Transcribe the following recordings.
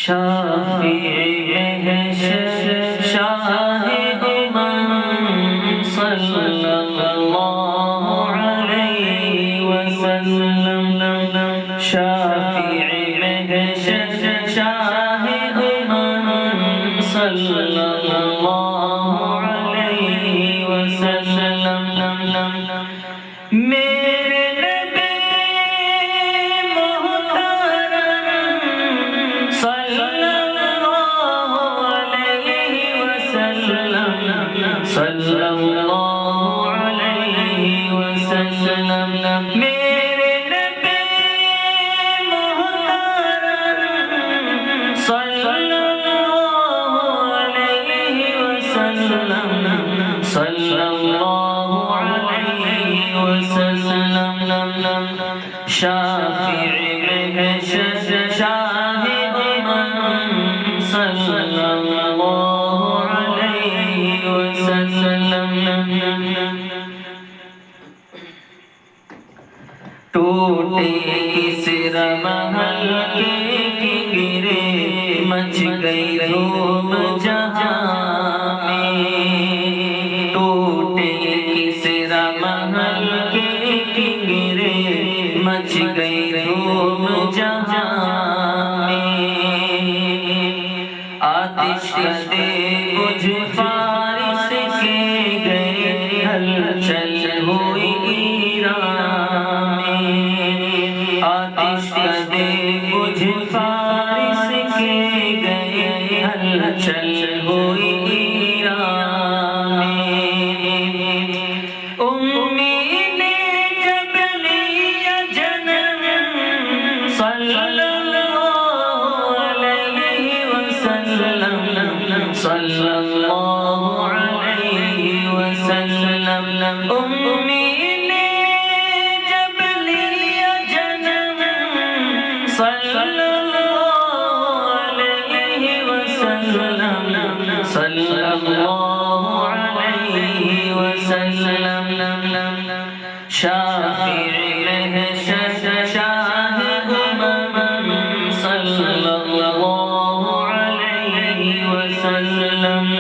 شافع محشر شاہ امم صلی اللہ علیہ وسلم شافع محشر شاہ امم صلی اللہ علیہ وسلم صلی اللہ علیہ وسلم میرے نبی محترم صلی اللہ علیہ وسلم صلی اللہ علیہ وسلم شافع محشر شاہ امم صلی اللہ ٹوٹے کسرا محل کے گرے مچ گئی دھوم جہاں میں ٹوٹے کسرا محل کے گرے مچ گئی دھوم جہاں میں آتش کدے بجھ فارس کے گئے ہلچل ہوئی ایران میں آتش کدے بجھ فارس کے گئے ہلچل ہوئی ایران میں امید جب لیا جنم صلی اللہ علیہ وسلم صلی اللہ علیہ وسلم امید جب لیا جنم صلی اللہ علیہ وسلم صلی اللہ علیہ وسلم شافع محشر شاہ امم صلی اللہ علیہ وسلم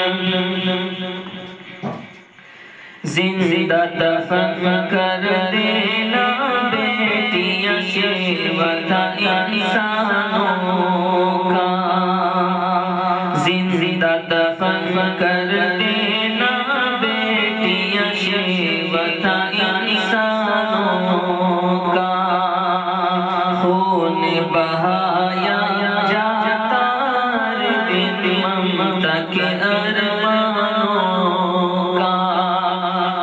زندہ دفن کر دینا بیٹیاں شیوا تھا انسانوں کا زندہ دفن کر دینا بیٹیاں شیوا تھا انسانوں کا خون بہایا جاتا ممتا کے ارمانوں کا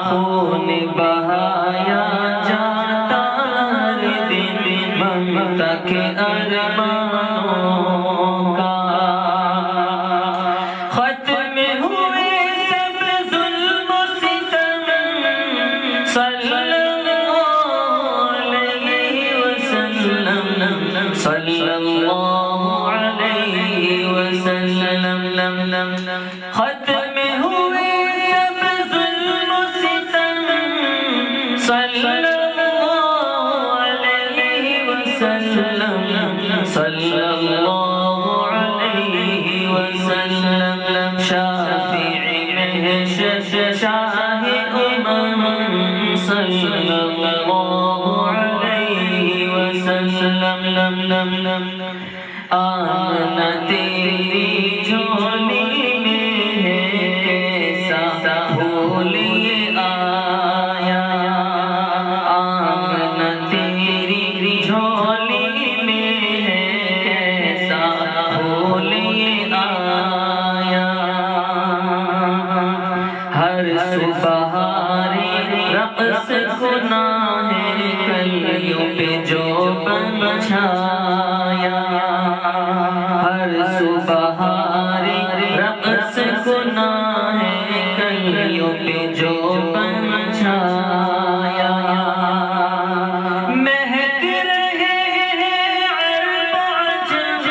خون بہایا جاتا ممتا کے ارمانوں کا ختم ہوئے سب ظلم و ستم صلی اللہ علیہ وسلم صلی اللہ علیہ وسلم ختم ہوئے سب ظلم و ستم صلی اللہ علیہ وسلم صلی اللہ علیہ وسلم شافع محشر شاہ امم صلی اللہ علیہ وسلم آمنہ تیری جھولی میں ہے کیسا پھول یہ آیا آمنہ تیری جھولی میں ہے کیسا پھول یہ آیا ہر صبح رقص گناہ کلیوں پہ جو بن چھایا ہر صبح رقص گناہ کلیوں پہ جو بن چھایا مہک رہے عرب عجم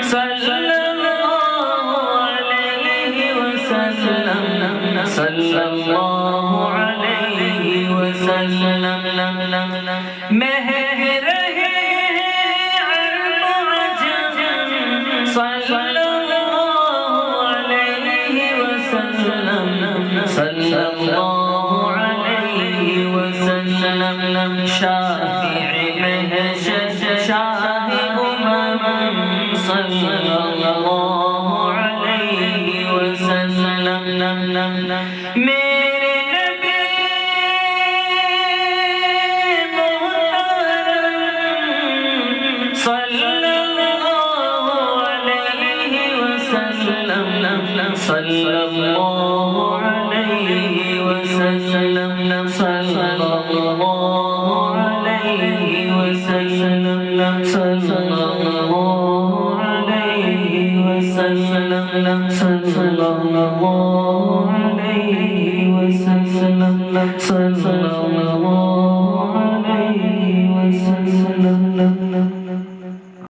صلی اللہ علیہ وسلم صلی اللہ علیہ وسلم مہک رہے عرب عجم صلى الله عليه وسلم شافع مهجد شاه صلى الله عليه وسلم میرے نبی محترم صلی اللہ علیہ وسلم صلی اللہ علیہ وسلم صلی اللہ علیہ وسلم صلی اللہ علیہ وسلم صلی اللہ